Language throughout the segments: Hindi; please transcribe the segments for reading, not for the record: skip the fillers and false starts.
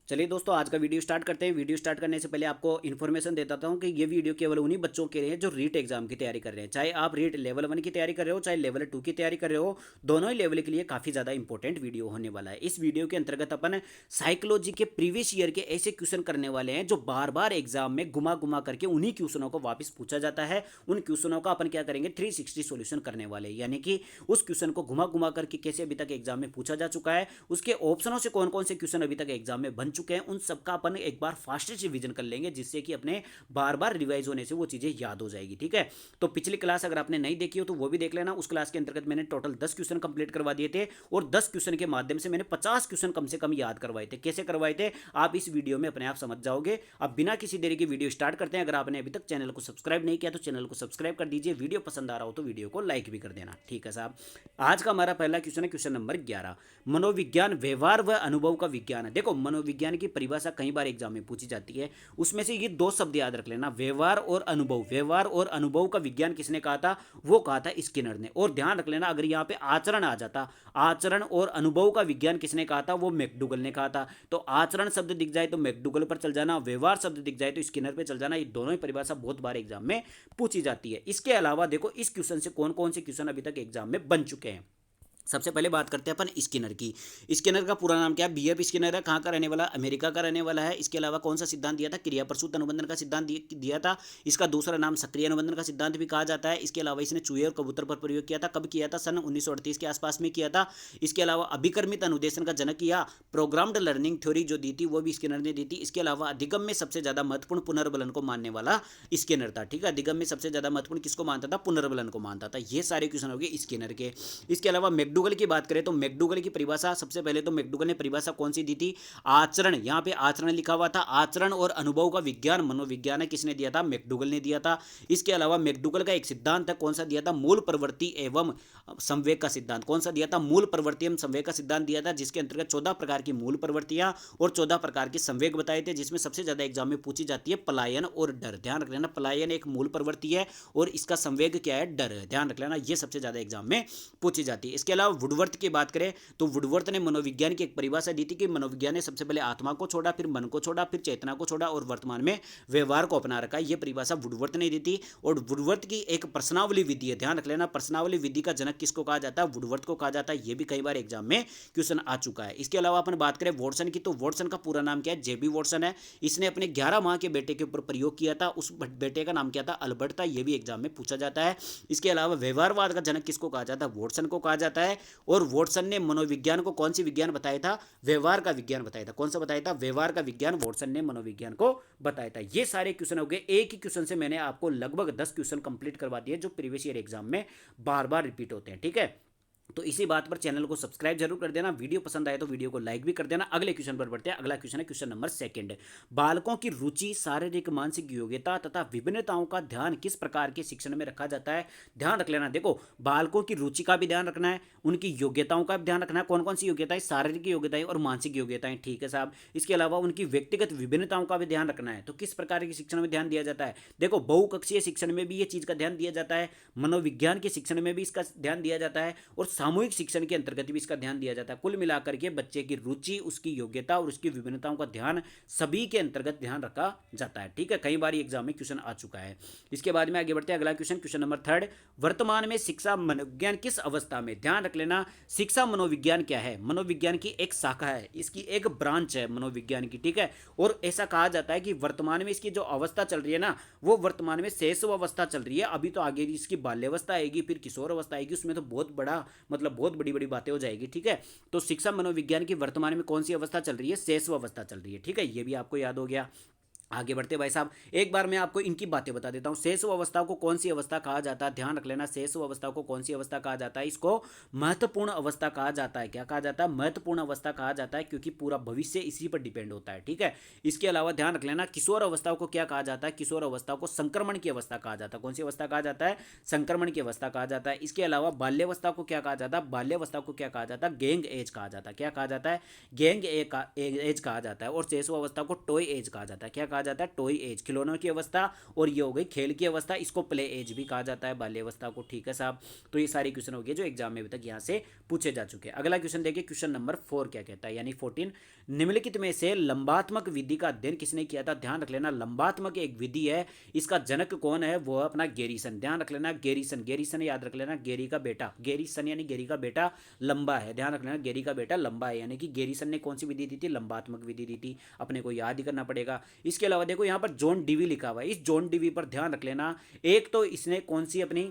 चलिए दोस्तों, आज का वीडियो स्टार्ट करते हैं। वीडियो स्टार्ट करने से पहले आपको इन्फॉर्मेशन देता हूँ कि ये वीडियो केवल उन्हीं बच्चों के लिए है जो रीट एग्जाम की तैयारी कर रहे हैं। चाहे आप रीट लेवल 1 की तैयारी कर रहे हो, चाहे लेवल 2 की तैयारी कर रहे हो, दोनों ही लेवल के लिए काफ़ी ज़्यादा इंपॉर्टेंट वीडियो होने वाला है। इस वीडियो के अंतर्गत अपन साइकोलॉजी के प्रीवियस ईयर के ऐसे क्वेश्चन करने वाले हैं जो बार बार एग्जाम में घुमा घुमा करके उन्हीं क्वेश्चनों को वापस पूछा जाता है। उन क्वेश्चनों का अपन क्या करेंगे, 360 सॉल्यूशन करने वाले हैं। यानी कि उस क्वेश्चन को घुमा घुमा करके कैसे अभी तक एग्जाम में पूछा जा चुका है, उसके ऑप्शनों से कौन कौन से क्वेश्चन अभी तक एग्जाम में बन चुके हैं, उन सबका अपन एक बार फास्टेस्ट रिवीजन कर लेंगे, जिससे कि अपने बार बार रिवाइज होने से वो चीज़ें याद हो जाएगी। ठीक है, तो पिछली क्लास अगर आपने नहीं देखी हो तो वो भी देख लेना। उस क्लास के अंतर्गत मैंने टोटल 10 क्वेश्चन कंप्लीट करवा दिए थे और 10 क्वेश्चन के माध्यम से मैंने 50 क्वेश्चन कम से कम याद करवाए थे। कैसे करवाए थे आप इस वीडियो में अपने आप समझ जाओगे। अब बिना किसी देरी की वीडियो स्टार्ट करते हैं। अगर आपने अभी तक चैनल को सब्सक्राइब नहीं किया तो चैनल को सब्सक्राइब कर दीजिए। वीडियो पसंद आ रहा हो तो वीडियो को लाइक भी कर देना। ठीक है साहब, आज का हमारा पहला क्वेश्चन है क्वेश्चन नंबर 11। मनोविज्ञान व्यवहार व अनुभव का विज्ञान है। देखो, मनोविज्ञान की परिभाषा कई बार एग्जाम में पूछी जाती है। उसमें से ये दो शब्द याद रख लेना, व्यवहार और अनुभव। व्यवहार और अनुभव का विज्ञान किसने कहा था? वो कहा था स्किनर ने। और ध्यान रख लेना, अगर यहाँ पे आचरण आ जाता, आचरण और अनुभव का विज्ञान किसने कहा था? वो मैकडूगल ने कहा था। तो आचरण शब्द दिख जाए तो मैकडूगल पर चल जाना, व्यवहार शब्द दिख जाए तो स्किनर पे चल जाना। ये दोनों ही परिभाषा बहुत बार एग्जाम में पूछी जाती है। इसके अलावा देखो, इस क्वेश्चन से कौन कौन से क्वेश्चन अभी तक एग्जाम में बन चुके हैं। सबसे पहले बात करते हैं अपन स्किनर की। स्किनर का पूरा नाम क्या है? बीएफ स्किनर है। कहाँ का रहने वाला? अमेरिका का रहने वाला है। इसके अलावा कौन सा सिद्धांत दिया था? क्रिया प्रसूत अनुबंधन का सिद्धांत दिया था। इसका दूसरा नाम सक्रिय अनुबंधन का सिद्धांत भी कहा जाता है। इसके अलावा इसने चूहे और कबूतर पर प्रयोग किया था। कब किया था? सन 1938 के आसपास में किया था। इसके अलावा अभिकर्मित अनुदेशन का जनक या प्रोग्राम्ड लर्निंग थ्योरी जो दी थी वो भी स्किनर ने दी थी। इसके अलावा अधिगम में सबसे ज्यादा महत्वपूर्ण पुनर्बलन को मानने वाला स्किनर था। ठीक है, अधिगम में सबसे ज्यादा महत्वपूर्ण किसको मानता था? पुनर्बलन को मानता था। ये सारे क्वेश्चन हो गए स्किनर के। इसके अलावा मैकडूगल की बात करें तो मैकडूगल की परिभाषा, सबसे पहले तो मैकडूगल ने परिभाषा कौन सी दी थी? आचरण। यहां पे आचरण लिखा हुआ था। आचरण और अनुभव का विज्ञान, मनोविज्ञान है, किसने दिया था? मैकडूगल ने दिया था। इसके अलावा मैकडूगल का एक सिद्धांत है, कौन सा दिया था? मूल प्रवृत्ति एवं संवेग का सिद्धांत। कौन सा दिया था? मूल प्रवृत्ति एवं संवेग का सिद्धांत दिया था, जिसके अंतर्गत 14 प्रकार की मूल प्रवृत्तियां और 14 प्रकार के संवेग बताए थे, जिसमें सबसे ज्यादा एग्जाम में पूछी जाती है पलायन और डर। ध्यान रख लेना, पलायन एक मूल प्रवृत्ति है और इसका संवेग क्या है? डर है। ध्यान रख लेना, ये सबसे ज्यादा एग्जाम में पूछी जाती है। इसके अलावा वुडवर्थ की बात करें तो वुडवर्थ ने मनोविज्ञान की एक परिभाषा दी थी कि मनोविज्ञान ने सबसे पहले आत्मा को छोड़ा, फिर मन को छोड़ा, फिर चेतना को छोड़ा और वर्तमान में व्यवहार को अपना रखा है। यह परिभाषा वुडवर्थ ने दी थी। और वुडवर्थ की एक प्रश्नावली विधि है, ध्यान रख लेना, प्रश्नावली विधि का जनक किसको कहा जाता है? वुडवर्थ को कहा जाता है। यह भी कई बार एग्जाम में क्वेश्चन आ चुका है। इसके अलावा अपन बात करें वॉटसन की तो वॉटसन का पूरा नाम क्या है? जेबी वॉटसन है। इसने अपने 11 माह के बेटे के ऊपर प्रयोग किया था। उस बेटे का नाम क्या था? अल्बर्ट था। यह भी एग्जाम में पूछा जाता है। इसके अलावा व्यवहारवाद का जनक किसको कहा जाता है? वॉटसन को कहा जाता है। और वॉटसन ने मनोविज्ञान को कौन सी विज्ञान बताया था? व्यवहार का विज्ञान बताया था। कौन सा बताया था? व्यवहार का विज्ञान वॉटसन ने मनोविज्ञान को बताया था। ये सारे क्वेश्चन हो गए। एक ही क्वेश्चन से मैंने आपको लगभग 10 क्वेश्चन कंप्लीट करवा दिए जो प्रीवियस ईयर एग्जाम में बार बार रिपीट होते हैं। ठीक है, तो इसी बात पर चैनल को सब्सक्राइब जरूर कर देना। वीडियो पसंद आए तो वीडियो को लाइक भी कर देना। अगले क्वेश्चन पर बढ़ते हैं। अगला क्वेश्चन है क्वेश्चन नंबर 2। बालकों की रुचि, शारीरिक मानसिक योग्यता तथा विभिन्नताओं का ध्यान किस प्रकार के शिक्षण में रखा जाता है? ध्यान रख लेना, देखो, बालकों की रुचि का भी ध्यान रखना है, उनकी योग्यताओं का भी ध्यान रखना है। कौन कौन सी योग्यताएं? शारीरिक योग्यताएं और मानसिक योग्यताएं। ठीक है साहब। इसके अलावा उनकी व्यक्तिगत विभिन्नताओं का भी ध्यान रखना है। तो किस प्रकार के शिक्षण में ध्यान दिया जाता है? देखो, बहुकक्षीय शिक्षण में भी ये चीज का ध्यान दिया जाता है, मनोविज्ञान के शिक्षण में भी इसका ध्यान दिया जाता है और सामूहिक शिक्षण के अंतर्गत भी इसका ध्यान दिया जाता है। कुल मिलाकर के बच्चे की रुचि, उसकी योग्यता और उसकी विभिन्नताओं का ध्यान सभी के अंतर्गत ध्यान रखा जाता है। ठीक है, कई बार एग्जाम में क्वेश्चन आ चुका है। इसके बाद में आगे बढ़ते हैं। अगला क्वेश्चन, क्वेश्चन नंबर 3। वर्तमान में शिक्षा मनोविज्ञान किस अवस्था में? ध्यान रख लेना, शिक्षा मनोविज्ञान क्या है? मनोविज्ञान की एक शाखा है, इसकी एक ब्रांच है मनोविज्ञान की। ठीक है, और ऐसा कहा जाता है कि वर्तमान में इसकी जो अवस्था चल रही है ना, वो वर्तमान में शैशव अवस्था चल रही है। अभी तो आगे इसकी बाल्यावस्था आएगी, फिर किशोर अवस्था आएगी, उसमें तो बहुत बड़ा मतलब बहुत बड़ी बड़ी बातें हो जाएगी। ठीक है, तो शिक्षा मनोविज्ञान की वर्तमान में कौन सी अवस्था चल रही है? शैशव अवस्था चल रही है। ठीक है, ये भी आपको याद हो गया। आगे बढ़ते भाई साहब, एक बार मैं आपको इनकी बातें बता देता हूं। शैशव अवस्था को कौन सी अवस्था कहा जाता है? ध्यान रख लेना, शैशव अवस्था को कौन सी अवस्था कहा जाता है? इसको महत्वपूर्ण अवस्था कहा जाता है। क्या कहा जाता है? महत्वपूर्ण अवस्था कहा जाता है, क्योंकि पूरा भविष्य इसी पर डिपेंड होता है। ठीक है, इसके अलावा ध्यान रख लेना, किशोर अवस्था को क्या कहा जाता है? किशोर अवस्था को संक्रमण की अवस्था कहा जाता है। कौन सी अवस्था कहा जाता है? संक्रमण की अवस्था कहा जाता है। इसके अलावा बाल्यावस्था को क्या कहा जाता है? बाल्यावस्था को क्या कहा जाता है? गैंग एज कहा जाता है। क्या कहा जाता है? गैंग एज कहा जाता है। और शैशव अवस्था को टॉय एज कहा जाता है। क्या कहा जाता है? टॉय एज, खिलौनों की अवस्था, और ये हो गई खेल की अवस्था, इसको प्ले एज भी कहा जाता है, बाल्यावस्था को। ठीक है साहब, तो ये सारे क्वेश्चन हो गए जो एग्जाम में अभी तक यहाँ से पूछे जा चुके हैं। अगला क्वेश्चन देखिए, क्वेश्चन नंबर 4 क्या कहता है, यानी 14, निम्नलिखित में से लंबात्मक विधि का अध्ययन किसने किया था? ध्यान रख लेना, लंबात्मक एक विधि है, इसका जनक कौन है? वो है अपना गेरिसन। ध्यान रख लेना, गेरिसन, गेरिसन याद रख लेना, गेरी का बेटा, गेरिसन यानी गेरी का बेटा लंबा है। ध्यान रख लेना, गेरी का बेटा लंबा है, यानी कि गेरिसन ने कौन सी विधि दी थी? लंबात्मक विधि दी थी। अपने को याद ही करना पड़ेगा। इसके अलावा देखो यहाँ पर जॉन डीवी लिखा हुआ है, इस जॉन डीवी पर ध्यान रख लेना। एक तो इसने कौन सी अपनी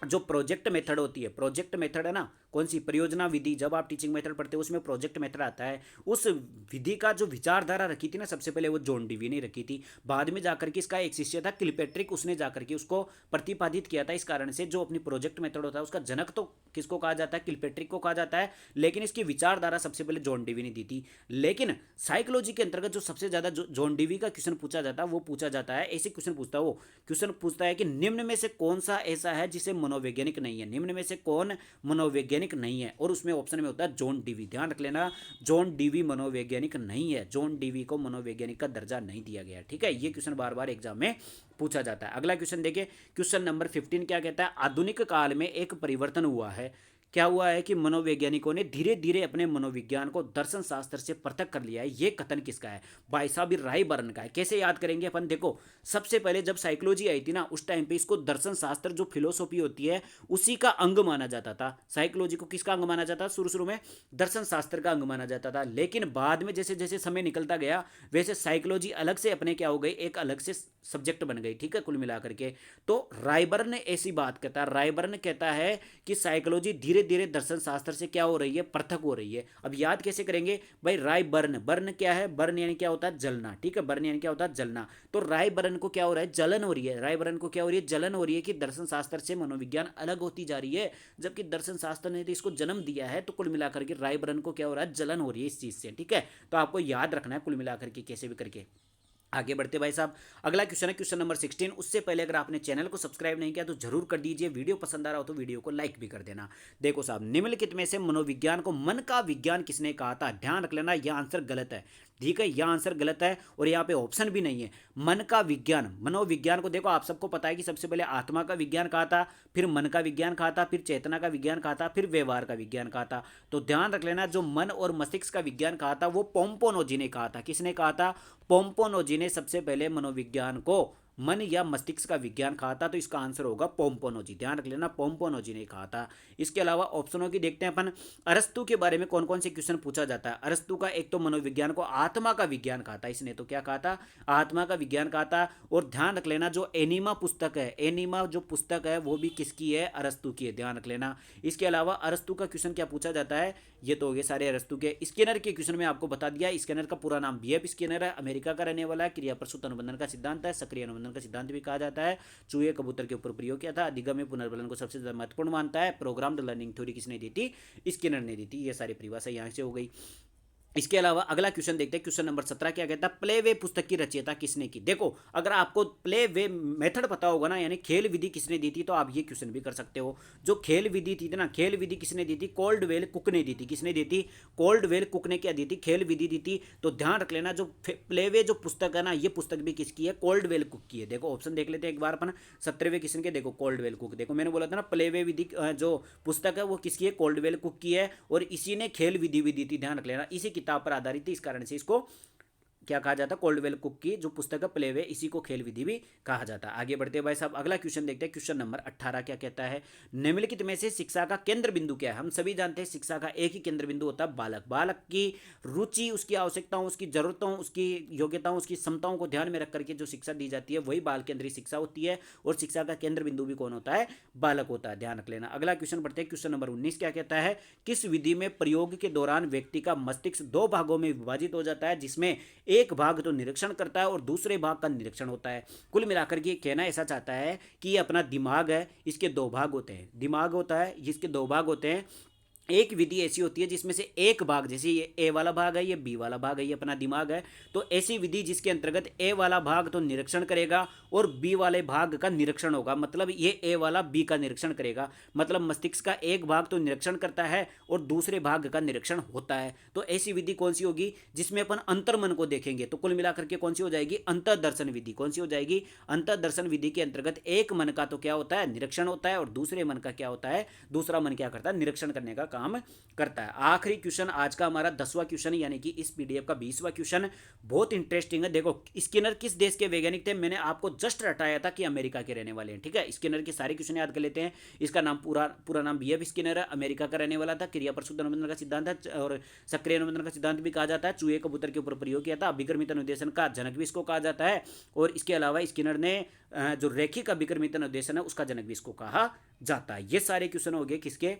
जो प्रोजेक्ट मेथड होती है, प्रोजेक्ट मेथड है ना, कौन सी? परियोजना विधि। जब आप टीचिंग मेथड पढ़ते हो उसमें प्रोजेक्ट मेथड आता है। उस विधि का जो विचारधारा रखी थी ना सबसे पहले, वो जॉन डीवी ने रखी थी। बाद में जाकर के इसका एक शिष्य था किलपेट्रिक, उसने जाकर के उसको प्रतिपादित किया था। इस कारण से जो अपनी प्रोजेक्ट मेथड होता है उसका जनक तो किसको कहा जाता है? किलपेट्रिक को कहा जाता है, लेकिन इसकी विचारधारा सबसे पहले जॉन डीवी ने दी थी। लेकिन साइकोलॉजी के अंतर्गत जो सबसे ज्यादा जॉन डीवी का क्वेश्चन पूछा जाता है वो पूछा जाता है, ऐसे क्वेश्चन पूछता है वो, क्वेश्चन पूछता है कि निम्न में से कौन सा ऐसा है जिसे मनोवैज्ञानिक नहीं है? निम्न में से कौन मनोवैज्ञानिक नहीं है? और उसमें ऑप्शन में होता है जॉन डीवी। ध्यान रख लेना, जॉन डीवी मनोवैज्ञानिक नहीं है, जॉन डीवी को मनोवैज्ञानिक का दर्जा नहीं दिया गया। ठीक है, ये क्वेश्चन बार बार एग्जाम में पूछा जाता है। अगला क्वेश्चन देखिए, क्वेश्चन नंबर 15 क्या कहता है? आधुनिक काल में एक परिवर्तन हुआ है। क्या हुआ है कि मनोवैज्ञानिकों ने धीरे धीरे अपने मनोविज्ञान को दर्शन शास्त्र से पृथक कर लिया है। ये कथन किसका है? भाई साहब, रायबर्न का है। कैसे याद करेंगे अपन? देखो, सबसे पहले जब साइकोलॉजी आई थी ना, उस टाइम पे इसको दर्शन शास्त्र जो फिलोसॉफी होती है उसी का अंग माना जाता था। साइकोलॉजी को किसका अंग माना जाता था? शुरू शुरू में दर्शन शास्त्र का अंग माना जाता था, लेकिन बाद में जैसे जैसे समय निकलता गया वैसे साइकोलॉजी अलग से अपने क्या हो गई, एक अलग से सब्जेक्ट बन गई। ठीक है, कुल मिलाकर के तो रायबर्न ऐसी बात कहता है, रायबर्न कहता है कि साइकोलॉजी धीरे धीरे दर्शन शास्त्र से क्या हो रही है? पृथक हो रही है। अब याद कैसे करेंगे भाई? रायबर्न, बर्न क्या है? बर्न यानी क्या होता है? जलना। ठीक है, बर्न यानी क्या होता है? जलना। तो रायबर्न को क्या हो रहा है? जलन हो रही है। रायबर्न को क्या हो रही है? जलन हो रही है कि दर्शन शास्त्र से मनोविज्ञान अलग होती जा रही है, जबकि दर्शन शास्त्र ने तो इसको जन्म दिया है। तो कुल मिलाकर के रायबर्न को क्या हो रहा है? जलन हो रही है इस चीज से। ठीक है, तो आपको याद रखना है कुल मिलाकर के कैसे भी करके। आगे बढ़ते भाई साहब, अगला क्वेश्चन है क्वेश्चन नंबर 16। उससे पहले अगर आपने चैनल को सब्सक्राइब नहीं किया तो जरूर कर दीजिए, वीडियो पसंद आ रहा हो तो वीडियो को लाइक भी कर देना। देखो साहब, निम्नलिखित में से मनोविज्ञान को मन का विज्ञान किसने कहा था? ध्यान रख लेना, यह आंसर गलत है। ठीक है, यह आंसर गलत है और यहाँ पे ऑप्शन भी नहीं है। मन का विज्ञान, मनोविज्ञान को देखो आप सबको पता है कि सबसे पहले आत्मा का विज्ञान कहा था, फिर मन का विज्ञान कहा था, फिर चेतना का विज्ञान कहा था, फिर व्यवहार का विज्ञान कहा था। तो ध्यान रख लेना, जो मन और मस्तिष्क का विज्ञान कहा था वो पोम्पोनोजी ने कहा था। किसने कहा था? पोम्पोनोजी ने सबसे पहले मनोविज्ञान को मन या मस्तिष्क का विज्ञान कहा था। तो इसका आंसर होगा पोम्पोनोजी। ध्यान रख लेना, पोम्पोनोजी ने कहा था। इसके अलावा ऑप्शनों की देखते हैं अपन। अरस्तु के बारे में कौन कौन से क्वेश्चन पूछा जाता है? अरस्तु का एक तो मनोविज्ञान को आत्मा का विज्ञान कहा था, इसने तो क्या कहा था? आत्मा का विज्ञान कहा था। और ध्यान रख लेना, जो एनिमा पुस्तक है, एनिमा जो पुस्तक है वो भी किसकी है? अरस्तु की है। ध्यान रख लेना। इसके अलावा अरस्तु का क्वेश्चन क्या पूछा जाता है? ये तो हो गए सारे अरस्तु के। स्किनर के क्वेश्चन में आपको बता दिया, स्किनर का पूरा नाम बीएफ स्किनर है, अमेरिका का रहने वाला है। क्रिया प्रसूत अनुबंधन का सिद्धांत है, सक्रिय अनुबंधन का सिद्धांत भी कहा जाता है। चूहे कबूतर के ऊपर प्रयोग किया था। अधिगम्य पुनर्बलन को सबसे ज्यादा महत्वपूर्ण मानता है। प्रोग्राम्ड लर्निंग थ्योरी किसने दी थी? स्किनर ने दी थी। ये सारी परिभाषा यहाँ से हो गई। इसके अलावा अगला क्वेश्चन देखते हैं, क्वेश्चन नंबर 17 क्या कहता है? प्ले वे पुस्तक की रचयिता किसने की? देखो, अगर आपको प्ले वे मेथड पता होगा ना, यानी खेल विधि किसने दी थी, तो आप ये क्वेश्चन भी कर सकते हो। जो खेल विधि थी ना, खेल विधि किसने दी थी? कोल्डवेल कुक ने दी थी। किसने दी थी? कोल्डवेल कुक ने क्या दी थी? खेल विधि दी थी। तो ध्यान रख लेना, जो प्ले वे जो पुस्तक है ना, ये पुस्तक भी किसकी है? कोल्डवेल कुक की है। देखो ऑप्शन देख लेते हैं एक बार अपन। 17वें क्वेश्चन के देखो, कोल्डवेल कुक। देखो मैंने बोला था ना, प्ले वे विधि जो पुस्तक है वो किसकी है? कोल्डवेल कुक की है। और इसी ने खेल विधि भी दी थी। ध्यान रख लेना, इसी किताब पर आधारित थी, कारण से इसको क्या कहा जाता है? कोल्डवेल कुक की जो पुस्तक है प्ले वे, इसी को खेल विधि भी कहा जाता है। आगे बढ़ते हैं भाई साहब, अगला क्वेश्चन देखते हैं, क्वेश्चन नंबर 18 क्या कहता है? निम्नलिखित में से शिक्षा का केंद्र बिंदु क्या है? हम सभी जानते हैं शिक्षा का एक ही केंद्र बिंदु होता है बालक। बालक की रुचि, उसकी आवश्यकताओं, उसकी जरूरतों, उसकी योग्यताओं, उसकी क्षमताओं को ध्यान में रख करके जो शिक्षा दी जाती है वही बाल केंद्रीय शिक्षा होती है। और शिक्षा का केंद्र बिंदु भी कौन होता है? बालक होता है। ध्यान रख लेना। अगला क्वेश्चन पढ़ते हैं, क्वेश्चन नंबर 19 क्या कहता है? किस विधि में प्रयोग के दौरान व्यक्ति का मस्तिष्क दो भागों में विभाजित हो जाता है, जिसमें एक भाग तो निरीक्षण करता है और दूसरे भाग का निरीक्षण होता है? कुल मिलाकर के कहना ऐसा चाहता है कि ये अपना दिमाग है, इसके दो भाग होते हैं। दिमाग होता है, इसके दो भाग होते हैं। एक विधि ऐसी होती है जिसमें से एक भाग, जैसे ये ए वाला भाग है, ये बी वाला भाग है, ये अपना दिमाग है, तो ऐसी विधि जिसके अंतर्गत ए वाला भाग तो निरीक्षण करेगा और बी वाले भाग का निरीक्षण होगा, मतलब ये ए वाला बी का निरीक्षण करेगा, मतलब मस्तिष्क का एक भाग तो निरीक्षण करता है और दूसरे भाग का निरीक्षण होता है। तो ऐसी विधि कौन सी होगी जिसमें अपन अंतर्मन को देखेंगे, तो कुल मिलाकर के कौन सी हो जाएगी, अंतर्दर्शन विधि। कौन सी हो जाएगी, अंतर्दर्शन विधि के अंतर्गत एक मन का तो क्या होता है, निरीक्षण होता है, और दूसरे मन का क्या होता है, दूसरा मन क्या करता है, निरीक्षण करने का काम करता है। आखिरी क्वेश्चन आज का हमारा 10वां क्वेश्चन, यानी कि इस पीडीएफ का 20वां क्वेश्चन बहुत इंटरेस्टिंग है। देखो, स्किनर किस देश के वैज्ञानिक थे, मैंने आपको जस्ट रटाया था कि अमेरिका के रहने वाले हैं। ठीक है, स्किनर के सारे क्वेश्चन याद कर लेते हैं। इसका नाम पूरा नाम बीएफ स्किनर है, अमेरिका का रहने वाला था। क्रिया प्रसूत अनुबंधन का सिद्धांत है और सक्रिय अनुबंधन का सिद्धांत भी कहा जाता है। चूहे कबूतर के ऊपर प्रयोग किया था। अभिक्रमित अनुदेशन का जनक भी इसको कहा जाता है, और इसके अलावा स्किनर ने जो रैखिक अभिक्रमित अनुदेशन है उसका जनक भी इसको कहा जाता है। ये सारे क्वेश्चन हो गए किसके,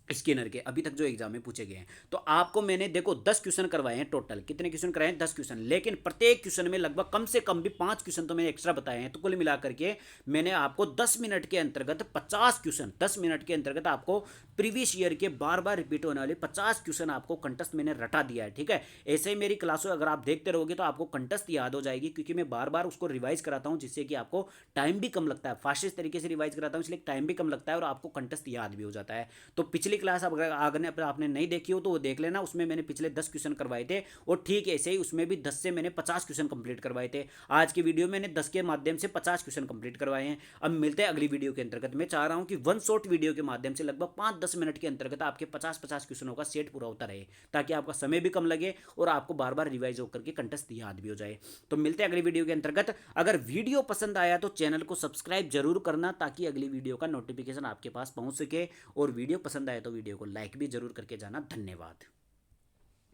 स्किनर के, अभी तक जो एग्जाम में पूछे गए हैं। तो आपको मैंने देखो 10 क्वेश्चन करवाए हैं, टोटल कितने क्वेश्चन कराए हैं, 10 क्वेश्चन, लेकिन प्रत्येक क्वेश्चन में लगभग कम से कम भी 5 क्वेश्चन तो मैंने एक्स्ट्रा बताए हैं। तो कुल मिलाकर के मैंने आपको 10 मिनट के अंतर्गत 50 क्वेश्चन, 10 मिनट के अंतर्गत आपको प्रीवियस ईयर के बार बार रिपीट होने वाले 50 क्वेश्चन आपको कंटस्ट मैंने रटा दिया है। ठीक है, ऐसे ही मेरी क्लासों अगर आप देखते रहोगे तो आपको कंटस्ट याद हो जाएगी, क्योंकि मैं बार बार उसको रिवाइज कराता हूँ, जिससे कि आपको टाइम भी कम लगता है। फास्टेस्ट तरीके से रिवाइज कराता हूँ, इसलिए टाइम भी कम लगता है और आपको कंटस्ट याद भी हो जाता है। तो पिछली क्लास अगर आपने नहीं देखी हो तो वो देख लेना, उसमें मैंने पिछले 10 क्वेश्चन करवाए थे, और ठीक ऐसे ही उसमें भी 10 से मैंने 50 क्वेश्चन कंप्लीट करवाए थे। आज की वीडियो में मैंने 10 के माध्यम से 50 क्वेश्चन कंप्लीट करवाए हैं। अब मिलते हैं अगली वीडियो के अंतर्गत। मैं चाह रहा हूं कि वन शॉट वीडियो के माध्यम से लगभग 5-10 मिनट के अंतर्गत आपके 50-50 क्वेश्चनों का सेट पूरा होता रहे, ताकि आपका समय भी कम लगे और आपको बार बार रिवाइज होकर के कंटेस्ट याद भी हो जाए। तो मिलते हैं अगली वीडियो के अंतर्गत। अगर वीडियो पसंद आया तो चैनल को सब्सक्राइब जरूर करना, ताकि अगली वीडियो का नोटिफिकेशन आपके पास पहुंच सके, और वीडियो पसंद आए तो वीडियो को लाइक भी जरूर करके जाना। धन्यवाद।